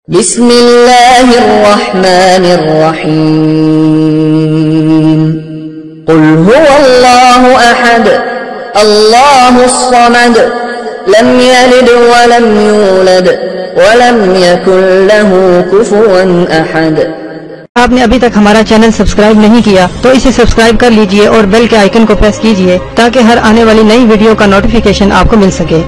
بسم اللہ الرحمن الرحیم قل هو اللہ احد اللہ الصمد لم یلد ولم یولد ولم یکن له کفوا احد۔ آپ نے ابھی تک ہمارا چینل سبسکرائب نہیں کیا تو اسے سبسکرائب کر لیجئے اور بیل کے آئیکن کو پریس کیجئے تاکہ ہر آنے والی نئی ویڈیو کا نوٹیفیکیشن آپ کو مل سکے۔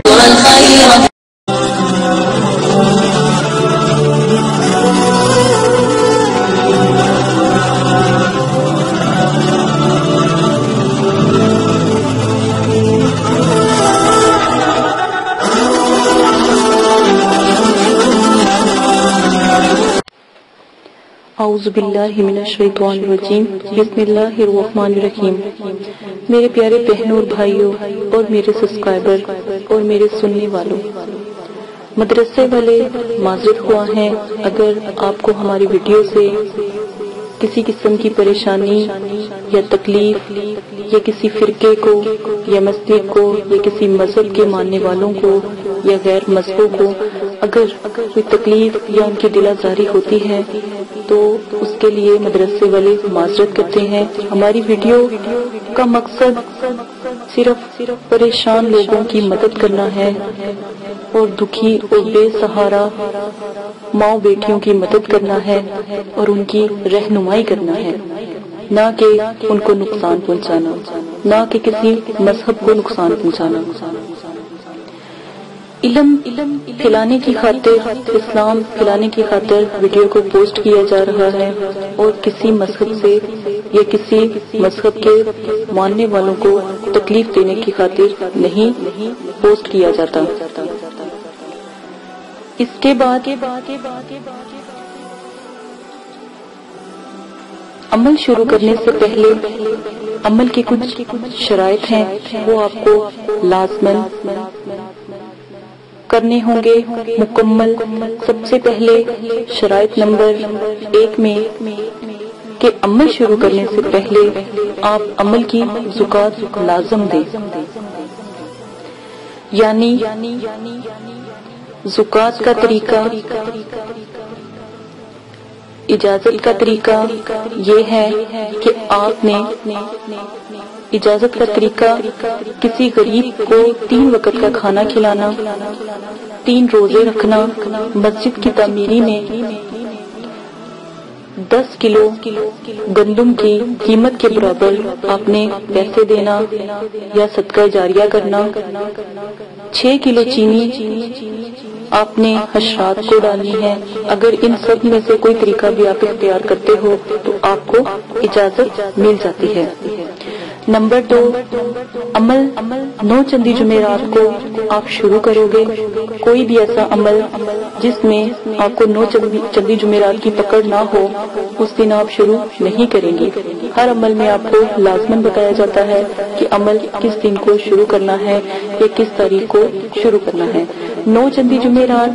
اعوذ باللہ من الشیطان الرجیم بسم اللہ الرحمن الرحیم۔ میرے پیارے بہنوں اور بھائیوں اور میرے سبسکرائبر اور میرے سننے والوں، مدرسے والے معذرت خواہ ہیں اگر آپ کو ہماری ویڈیو سے کسی قسم کی پریشانی یا تکلیف یا کسی فرقے کو یا مسجد کو یا کسی مذہب کے ماننے والوں کو یا غیر مذہبوں کو اگر کوئی تکلیف یا ان کی دل آزاری ہوتی ہے تو اس کے لیے مدرسے والے معذرت کرتے ہیں۔ ہماری ویڈیو کا مقصد صرف پریشان لوگوں کی مدد کرنا ہے اور دکھی اور بے سہارا ماں بیٹیوں کی مدد کرنا ہے اور ان کی رہنمائی کرنا ہے، نہ کہ ان کو نقصان پہنچانا، نہ کہ کسی مذہب کو نقصان پہنچانا۔ علم پھیلانے کی خاطر، اسلام پھیلانے کی خاطر ویڈیو کو پوسٹ کیا جا رہا ہے اور کسی مذہب سے یا کسی مذہب کے ماننے والوں کو تکلیف دینے کی خاطر نہیں پوسٹ کیا جاتا۔ اس کے بعد عمل شروع کرنے سے پہلے عمل کی کچھ شرائط ہیں، وہ آپ کو لازماً کرنے ہوں گے مکمل۔ سب سے پہلے شرائط نمبر 1 میں کہ عمل شروع کرنے سے پہلے آپ عمل کی زکوٰۃ لازم دیں، یعنی زکوٰۃ کا طریقہ، اجازت کا طریقہ یہ ہے کہ آپ نے اجازت کا طریقہ کسی غریب کو 3 وقت کا کھانا کھلانا، 3 روزے رکھنا، مسجد کی تعمیری میں 10 کلو گندم کی قیمت کے برابر آپ نے پیسے دینا یا صدقہ جاریہ کرنا، 6 کلو چینی آپ نے حشرات کو ڈالنی ہے۔ اگر ان سب میں سے کوئی طریقہ بھی آپ اختیار کرتے ہو تو آپ کو اجازت مل جاتی ہے۔ نمبر 2، عمل 9 چندی جمعرات کو آپ شروع کرو گے۔ کوئی بھی ایسا عمل جس میں آپ کو 9 چندی جمعرات کی پکڑ نہ ہو اس دن آپ شروع نہیں کریں گے۔ ہر عمل میں آپ کو لازماً بتایا جاتا ہے کہ عمل کس دن کو شروع کرنا ہے یا کس تاریخ کو شروع کرنا ہے۔ 9 چندی جمعرات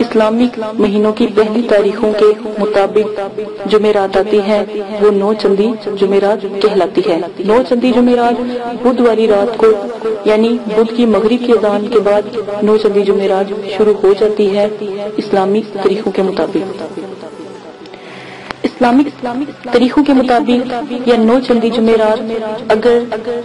اسلامک مہینوں کی پہلی تاریخوں کے مطابق جمعرات آتی ہے، وہ 9 چندی جمعرات کہلاتی ہے۔ 9 چندی جمعرات بدھ والی رات کو یعنی بدھ کی مغرب کی اذان کے بعد 9 چندی جمعرات شروع ہو جاتی ہے اسلامی طریقوں کے مطابق۔ اسلامک طریقوں کے مطابق یا 9 چندی جمعرات اگر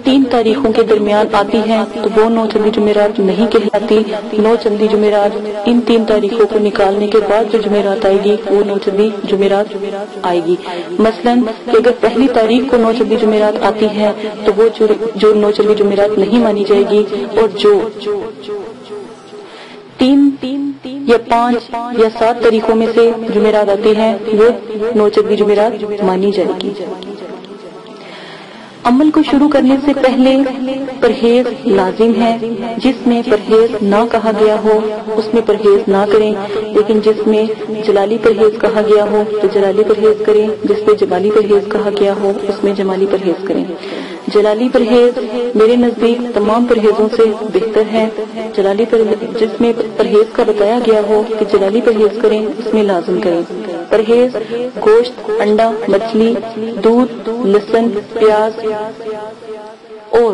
3 تاریخوں کے درمیان آتی ہیں تو وہ 9 چندی جمعرات نہیں کہلاتی۔ 9 چندی جمعرات ان 3 تاریخوں کو نکالنے کے بعد جو جمعرات آئے گی وہ 9 چندی جمعرات آئے گی۔ مثلاً کہ اگر پہلی تاریخ کو 9 چندی جمعرات آتی ہے تو وہ جو 9 چندی جمعرات نہیں مانی جائے گی، اور جو 3 یا 5 یا 7 تاریخوں میں سے جمعرات آتی ہیں وہ 9 چندی جمعرات مانی جائے گی۔ عمل کو شروع کرنے سے پہلے پرہیز لازم ہے۔ جس میں پرہیز نہ کہا گیا ہو اس میں پرہیز نہ کریں، لیکن جس میں جلالی پرہیز کہا گیا ہو تو جلالی پرہیز کریں، جس میں جمالی پرہیز کہا گیا ہو اس میں جمالی پرہیز کریں۔ جلالی پرہیز میرے نزدیک تمام پرہیزوں سے بہتر ہے۔ جلالی جس میں پرہیز کا بتایا گیا ہو کہ جلالی پرہیز کریں اس میں لازم کریں۔ پرہیز گوشت، انڈا، مچھلی، دودھ، لہسن، پیاز اور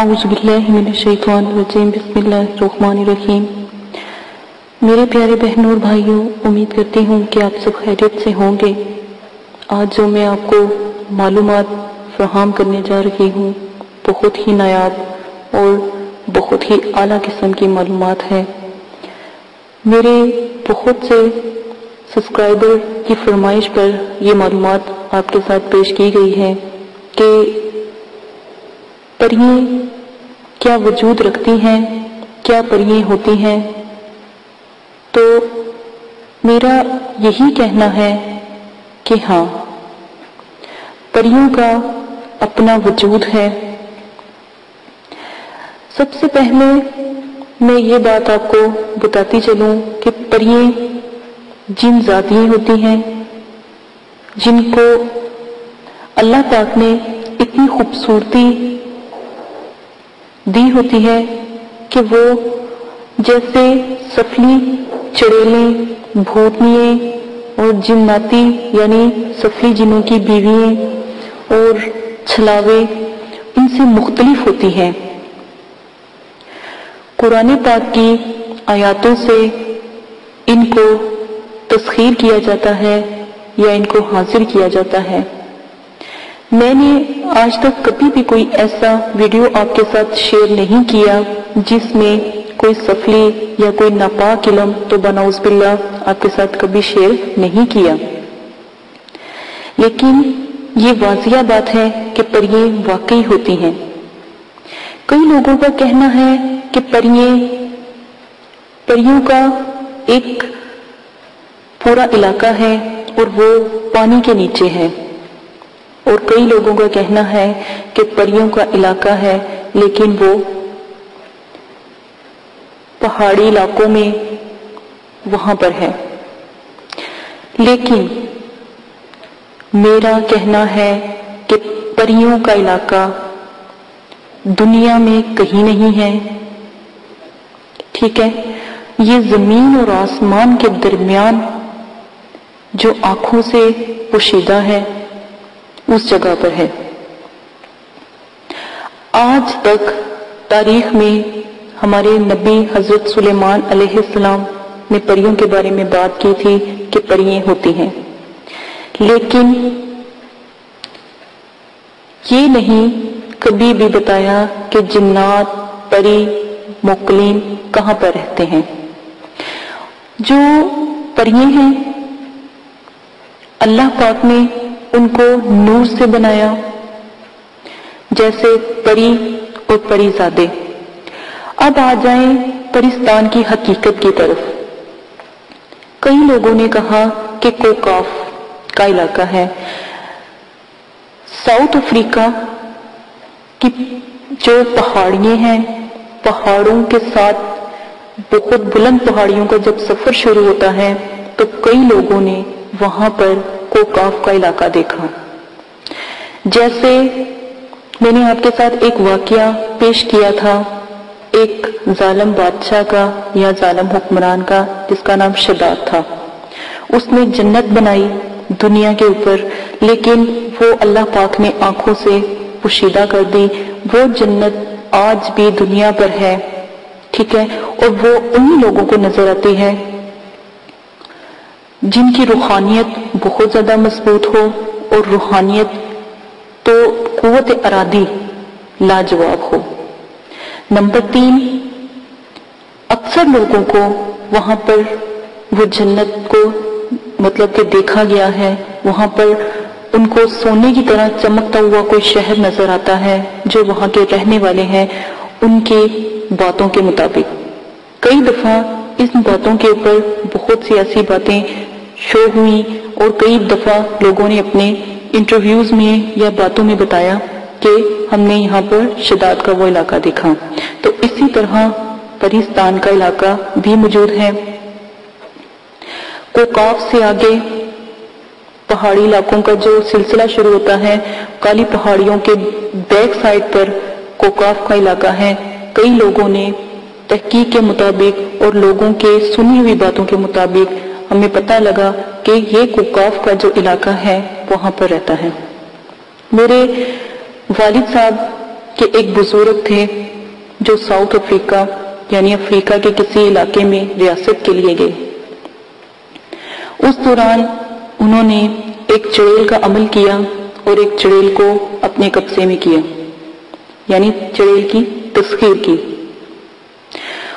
اعوذ باللہ من الشیطان الرجیم، بسم اللہ الرحمن الرحیم۔ میرے پیارے بہنوں اور بھائیوں، امید کرتی ہوں کہ آپ سب خیریت سے ہوں گے۔ آج جو میں آپ کو معلومات فراہم کرنے جا رہی ہوں، بہت ہی نایاب اور بہت ہی اعلیٰ قسم کی معلومات ہے۔ میرے بہت سے سبسکرائبر کی فرمائش پر یہ معلومات آپ کے ساتھ پیش کی گئی ہے کہ پرییں کیا وجود رکھتی ہیں، کیا پرییں ہوتی ہیں۔ تو میرا یہی کہنا ہے کہ ہاں، پریوں کا اپنا وجود ہے۔ سب سے پہلے میں یہ بات آپ کو بتاتی چلوں کہ پرییں جن ذاتیں ہوتی ہیں جن کو اللہ پاک نے اتنی خوبصورتی دی ہوتی ہے کہ وہ جیسے سفلی، چڑیلیں، بھوتنییں اور جناتی یعنی سفلی جنوں کی بیوییں اور چھلاوے ان سے مختلف ہوتی ہیں۔ قرآن پاک کی آیاتوں سے ان کو تسخیر کیا جاتا ہے یا ان کو حاضر کیا جاتا ہے۔ میں نے آج تک کبھی بھی کوئی ایسا ویڈیو آپ کے ساتھ شیئر نہیں کیا جس میں کوئی سفلی یا کوئی ناپاک علم تو بنعوذ باللہ آپ کے ساتھ کبھی شیئر نہیں کیا، لیکن یہ واضح بات ہے کہ پرییں واقعی ہوتی ہیں۔ کئی لوگوں کا کہنا ہے کہ پریوں کا ایک پورا علاقہ ہے اور وہ پانی کے نیچے ہے، اور کئی لوگوں کا کہنا ہے کہ پریوں کا علاقہ ہے لیکن وہ پہاڑی علاقوں میں وہاں پر ہے۔ لیکن میرا کہنا ہے کہ پریوں کا علاقہ دنیا میں کہیں نہیں ہے، ٹھیک ہے؟ یہ زمین اور آسمان کے درمیان جو آنکھوں سے پوشیدہ ہے اس جگہ پر ہے۔ آج تک تاریخ میں ہمارے نبی حضرت سلیمان علیہ السلام نے پریوں کے بارے میں بات کی تھی کہ پرییں ہوتی ہیں، لیکن یہ نہیں کبھی بھی بتایا کہ جنات، پری، موکلین کہاں پر رہتے ہیں۔ جو پرییں ہیں اللہ پاک نے ان کو نور سے بنایا، جیسے پری اور پری زادے۔ اب آ جائیں پرستان کی حقیقت کی طرف۔ کئی لوگوں نے کہا کہ کوکاف کا علاقہ ہے۔ ساؤتھ افریقہ کی جو پہاڑیاں ہیں، پہاڑوں کے ساتھ بہت بلند پہاڑیوں کا جب سفر شروع ہوتا ہے تو کئی لوگوں نے وہاں پر کوکاف کا علاقہ دیکھا۔ جیسے میں نے آپ کے ساتھ ایک واقعہ پیش کیا تھا ایک ظالم بادشاہ کا یا ظالم حکمران کا جس کا نام شداد تھا۔ اس نے جنت بنائی دنیا کے اوپر، لیکن وہ اللہ پاک نے آنکھوں سے پوشیدہ کر دی۔ وہ جنت آج بھی دنیا پر ہے، ٹھیک ہے، اور وہ انہی لوگوں کو نظر آتی ہے جن کی روحانیت بہت زیادہ مضبوط ہو، اور روحانیت تو قوت ارادی لاجواب ہو۔ نمبر 3، اکثر لوگوں کو وہاں پر وہ جنت کو مطلب کہ دیکھا گیا ہے، وہاں پر ان کو سونے کی طرح چمکتا ہوا کوئی شہر نظر آتا ہے جو وہاں کے رہنے والے ہیں ان کے باتوں کے مطابق۔ کئی دفعہ ان باتوں کے اوپر بہت سی ایسی باتیں شو ہوئی، اور کئی دفعہ لوگوں نے اپنے انٹرویوز میں یا باتوں میں بتایا کہ ہم نے یہاں پر شداد کا وہ علاقہ دیکھا۔ تو اسی طرح پریستان کا علاقہ بھی موجود ہے۔ کوکاف سے آگے پہاڑی علاقوں کا جو سلسلہ شروع ہوتا ہے، کالی پہاڑیوں کے بیک سائڈ پر کوکاف کا علاقہ ہے۔ کئی لوگوں نے تحقیق کے مطابق اور لوگوں کے سنی ہوئی باتوں کے مطابق ہمیں پتہ لگا کہ یہ کوکاف کا جو علاقہ ہے وہاں پر رہتا ہے۔ میرے والد صاحب کہ ایک بزرگ تھے جو ساؤتھ افریقہ یعنی افریقہ کے کسی علاقے میں ریاست کے لیے گئے۔ اس دوران انہوں نے ایک چڑیل کا عمل کیا اور ایک چڑیل کو اپنے قبضے میں کیا، یعنی چڑیل کی تسخیر کی۔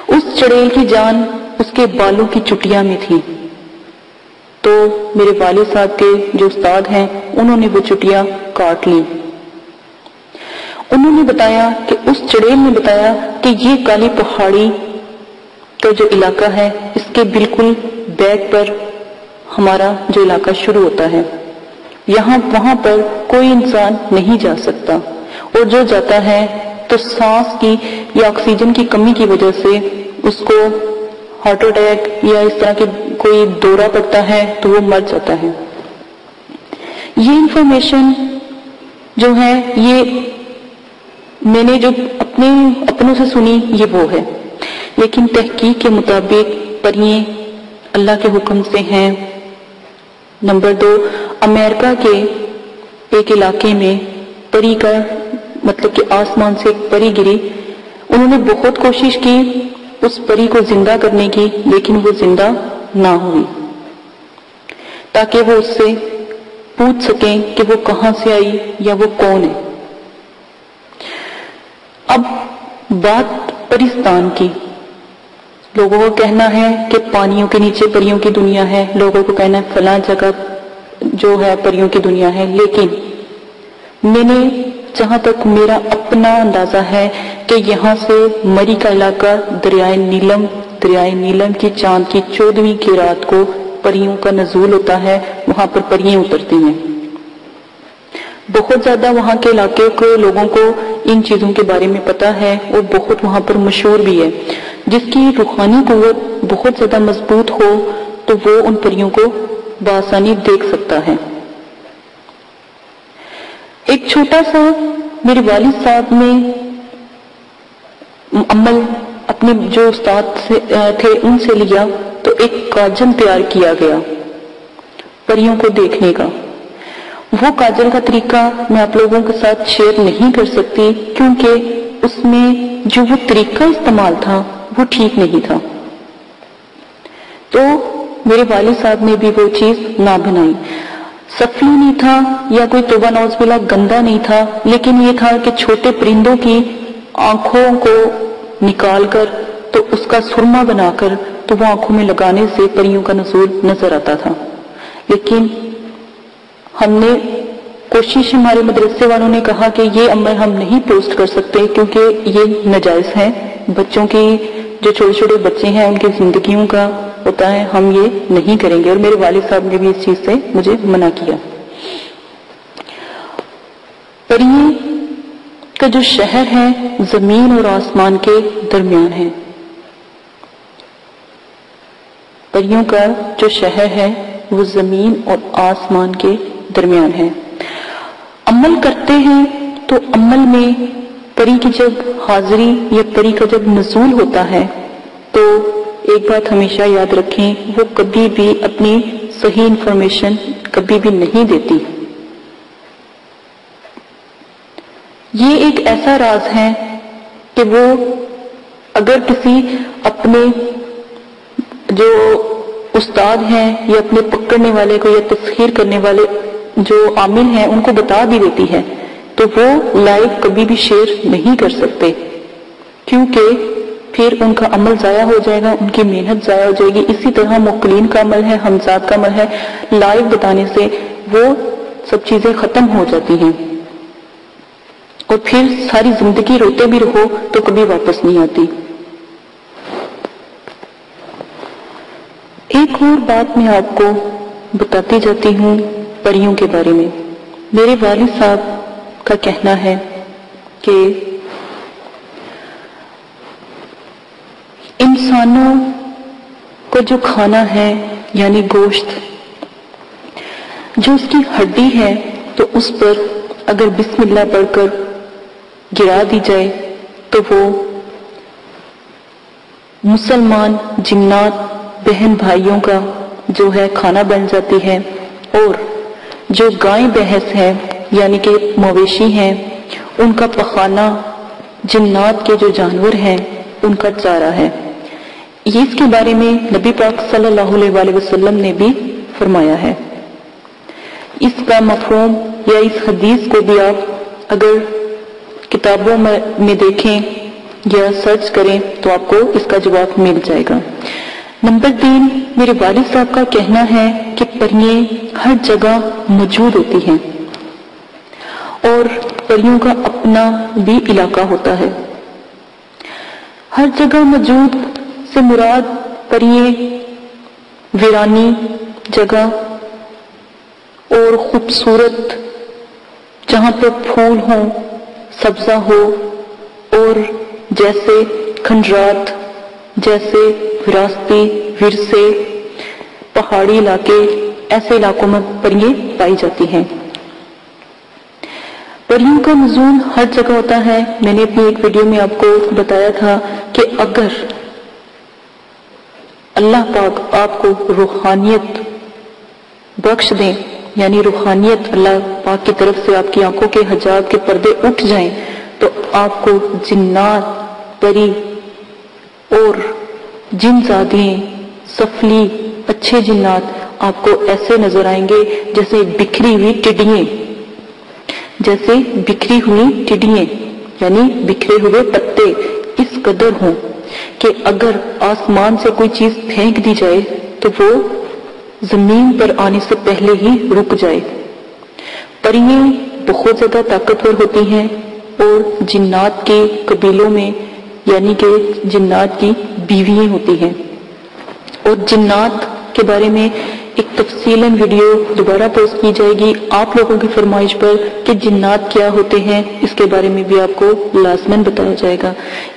اس چڑیل کی جان اس کے بالوں کی چٹیاں میں تھی، تو میرے والد صاحب کے جو استاد ہیں انہوں نے وہ چٹیاں کاٹ لی۔ انہوں نے بتایا کہ اس چڑیل نے بتایا کہ یہ کالی پہاڑی کا جو علاقہ ہے اس کے بالکل بیک پر ہمارا جو علاقہ شروع ہوتا ہے، وہاں پر کوئی انسان نہیں جا سکتا، اور جو جاتا ہے تو سانس کی یا آکسیجن کی کمی کی وجہ سے اس کو ہارٹ اٹیک یا اس طرح کی کوئی دورہ پڑتا ہے تو وہ مر جاتا ہے۔ یہ انفارمیشن جو ہے یہ میں نے جو اپنوں سے سنی یہ وہ ہے، لیکن تحقیق کے مطابق پرییں اللہ کے حکم سے ہیں۔ نمبر 2، امریکہ کے ایک علاقے میں پری کا مطلب کہ آسمان سے ایک پری گری، انہوں نے بہت کوشش کی اس پری کو زندہ کرنے کی، لیکن وہ زندہ نہ ہوئی، تاکہ وہ اس سے پوچھ سکیں کہ وہ کہاں سے آئی یا وہ کون ہے۔ اب بات پرستان کی، لوگوں کو کہنا ہے کہ پانیوں کے نیچے پریوں کی دنیا ہے، لوگوں کو کہنا ہے فلاں جگہ جو ہے پریوں کی دنیا ہے، لیکن میں نے جہاں تک میرا اپنا اندازہ ہے کہ یہاں سے مری کا علاقہ دریائے نیلم کی چاند کی 14ویں کی رات کو پریوں کا نزول ہوتا ہے، وہاں پر پریاں اترتی ہیں۔ بہت زیادہ وہاں کے علاقے کو لوگوں کو ان چیزوں کے بارے میں پتا ہے اور بہت وہاں پر مشہور بھی ہے۔ جس کی روحانی قوت بہت زیادہ مضبوط ہو تو وہ ان پریوں کو بآسانی دیکھ سکتا ہے۔ ایک چھوٹا سا میرے والد صاحب نے عمل اپنے جو استاد تھے ان سے لیا، تو ایک کاجل تیار کیا گیا پریوں کو دیکھنے کا۔ وہ کاجل کا طریقہ میں آپ لوگوں کے ساتھ شیئر نہیں کر سکتی، کیونکہ اس میں جو وہ طریقہ استعمال تھا وہ ٹھیک نہیں تھا، تو میرے والد صاحب نے بھی وہ چیز نہ بنائی۔ سفلی نہیں تھا یا کوئی توبہ نعوذ باللہ گندا نہیں تھا، لیکن یہ تھا کہ چھوٹے پرندوں کی آنکھوں کو نکال کر تو اس کا سرما بنا کر تو وہ آنکھوں میں لگانے سے پریوں کا نزول نظر آتا تھا۔ لیکن ہم نے کوشش، ہمارے مدرسے والوں نے کہا کہ یہ عمل ہم نہیں پوسٹ کر سکتے کیونکہ یہ ناجائز ہے، بچوں کی جو چھوٹے چھوٹے بچے ہیں ان کی زندگیوں کا ہوتا ہے، ہم یہ نہیں کریں گے، اور میرے والد صاحب نے بھی اس چیز سے مجھے منع کیا۔ پریوں کا جو شہر ہے زمین اور آسمان کے درمیان ہے، پریوں کا جو شہر ہے وہ زمین اور آسمان کے درمیان ہے۔ عمل کرتے ہیں تو عمل میں پری کی جب حاضری یا پری کا جب نزول ہوتا ہے تو ایک بات ہمیشہ یاد رکھیں، وہ کبھی بھی اپنی صحیح انفارمیشن کبھی بھی نہیں دیتی۔ یہ ایک ایسا راز ہے کہ وہ اگر کسی اپنے جو استاد ہیں یا اپنے پکڑنے والے کو یا تسخیر کرنے والے جو عامل ہیں ان کو بتا بھی دیتی ہے تو وہ لائیو کبھی بھی شیئر نہیں کر سکتے، کیونکہ پھر ان کا عمل ضائع ہو جائے گا، ان کی محنت ضائع ہو جائے گی۔ اسی طرح موکلین کا عمل ہے، حمزات کا عمل ہے، لائیو بتانے سے وہ سب چیزیں ختم ہو جاتی ہیں اور پھر ساری زندگی روتے بھی رہو تو کبھی واپس نہیں آتی۔ ایک اور بات میں آپ کو بتاتی جاتی ہوں پریوں کے بارے میں۔ میرے والد صاحب کا کہنا ہے کہ انسانوں کو جو کھانا ہے یعنی گوشت، جو اس کی ہڈی ہے تو اس پر اگر بسم اللہ پڑھ کر گرا دی جائے تو وہ مسلمان جنات بہن بھائیوں کا جو ہے کھانا بن جاتی ہے، اور جو گائیں بھینس ہے یعنی کہ مویشی ہیں ان کا پخانہ جنات کے جو جانور ہیں ان کا چارہ ہے۔ یہ اس کے بارے میں نبی پاک صلی اللہ علیہ وآلہ وسلم نے بھی فرمایا ہے۔ اس کا مفہوم یا اس حدیث کو بھی آپ اگر کتابوں میں دیکھیں یا سرچ کریں تو آپ کو اس کا جواب مل جائے گا۔ نمبر 3، میرے والد صاحب کا کہنا ہے کہ پریاں ہر جگہ موجود ہوتی ہیں اور پریوں کا اپنا بھی علاقہ ہوتا ہے۔ ہر جگہ موجود سے مراد پریاں ویرانی جگہ اور خوبصورت جہاں پر پھول ہوں، سبزہ ہو، اور جیسے کھنڈرات، جیسے وراثتی ورثے، پہاڑی علاقے، ایسے علاقوں میں پریاں پائی جاتی ہیں۔ پریوں کا نزول ہر جگہ ہوتا ہے۔ میں نے اپنی ایک ویڈیو میں آپ کو بتایا تھا کہ اگر اللہ پاک آپ کو روحانیت بخش دیں، یعنی روحانیت اللہ پاک کی طرف سے آپ کی آنکھوں کے حجاب کے پردے اٹھ جائیں، تو آپ کو جنات، پری اور جن زادیاں، سفلی اچھے جنات آپ کو ایسے نظر آئیں گے جیسے بکھری ہوئی ٹڈیاں، جیسے بکھری ہوئی ٹڈیاں، یعنی بکھرے ہوئے پتے اس قدر ہوں کہ اگر آسمان سے کوئی چیز پھینک دی جائے تو وہ زمین پر آنے سے پہلے ہی رک جائے۔ پریاں بہت زیادہ طاقتور ہوتی ہیں اور جنات کے قبیلوں میں یعنی کہ جنات کی بیویاں ہوتی ہیں، اور جنات کے بارے میں ایک تفصیلاً ویڈیو دوبارہ پوسٹ کی جائے گی آپ لوگوں کی فرمائش پر کہ جنات کیا ہوتے ہیں، اس کے بارے میں بھی آپ کو لازماً بتایا جائے گا۔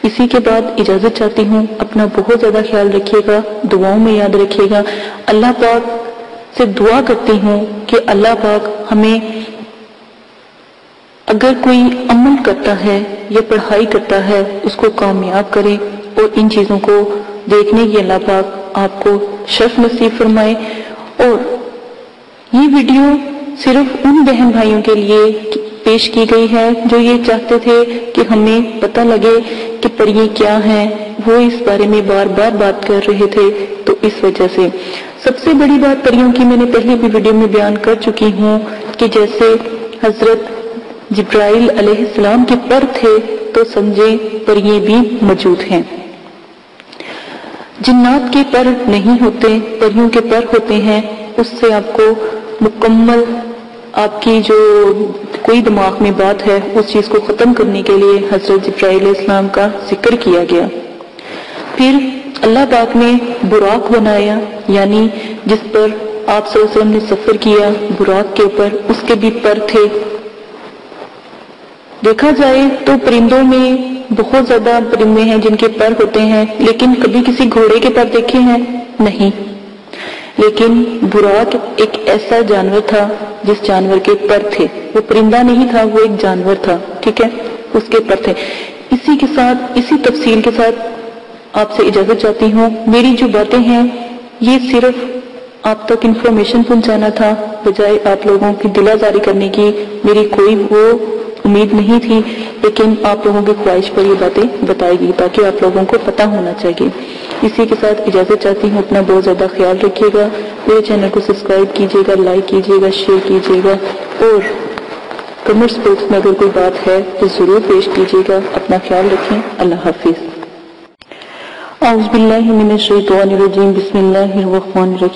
اسی کے بعد اجازت چاہتی ہوں، اپنا بہت زیادہ خیال رکھیے گا، دعاؤں میں یاد رکھیے گا۔ اللہ پاک سے دعا کرتی ہوں کہ اللہ پاک ہمیں اگر کوئی عمل کرتا ہے یا پڑھائی کرتا ہے اس کو کامیاب کرے، اور ان چیزوں کو دیکھنے کی اللہ پاک آپ کو شرف نصیب فرمائے۔ اور یہ ویڈیو صرف ان بہن بھائیوں کے لیے پیش کی گئی ہے جو یہ چاہتے تھے کہ ہمیں پتہ لگے کہ پریاں کیا ہیں، وہ اس بارے میں بار بار بات کر رہے تھے، تو اس وجہ سے سب سے بڑی بات پریوں کی میں نے پہلے بھی ویڈیو میں بیان کر چکی ہوں کہ جیسے حضرت جبرائیل علیہ السلام کے پر تھے تو سمجھیں پریاں بھی موجود ہیں۔ جنات کے پر نہیں ہوتے، پریوں کے پر ہوتے ہیں۔ اس سے آپ کو مکمل آپ کی جو کوئی دماغ میں بات ہے اس چیز کو ختم کرنے کے لیے حضرت جبرائیل علیہ السلام کا ذکر کیا گیا۔ پھر اللہ پاک نے براق بنایا، یعنی جس پر آپ صلی اللہ علیہ وسلم نے سفر کیا براق کے اوپر، اس کے بھی پر تھے۔ دیکھا جائے تو پرندوں میں بہت زیادہ پرندے ہیں جن کے پر ہوتے ہیں، لیکن کبھی کسی گھوڑے کے پر دیکھے ہیں؟ نہیں۔ لیکن براق ایک ایسا جانور تھا جس جانور کے پر تھے، وہ پرندہ نہیں تھا، وہ ایک جانور تھا، ٹھیک ہے، اس کے پر تھے۔ اسی کے ساتھ، اسی تفصیل کے ساتھ آپ سے اجازت چاہتی ہوں۔ میری جو باتیں ہیں یہ صرف آپ تک انفارمیشن پہنچانا تھا، بجائے آپ لوگوں کی دل آزاری کرنے کی میری کوئی وہ امید نہیں تھی، لیکن آپ لوگوں کی خواہش پر یہ باتیں بتائی گئی تاکہ آپ لوگوں کو پتہ ہونا چاہیے۔ اسی کے ساتھ اجازت چاہتی ہوں، اپنا بہت زیادہ خیال رکھیے گا، میرے چینل کو سبسکرائب کیجیے گا، لائک کیجیے گا، شیئر کیجیے گا، اور کمنٹس باکس میں اگر کوئی بات ہے تو ضرور پیش کیجیے گا۔ اپنا خیال رکھیں، اللہ حافظ۔ اعوذ باللہ من الشیطان الرجیم، بسم اللہ الرحمن الرحیم۔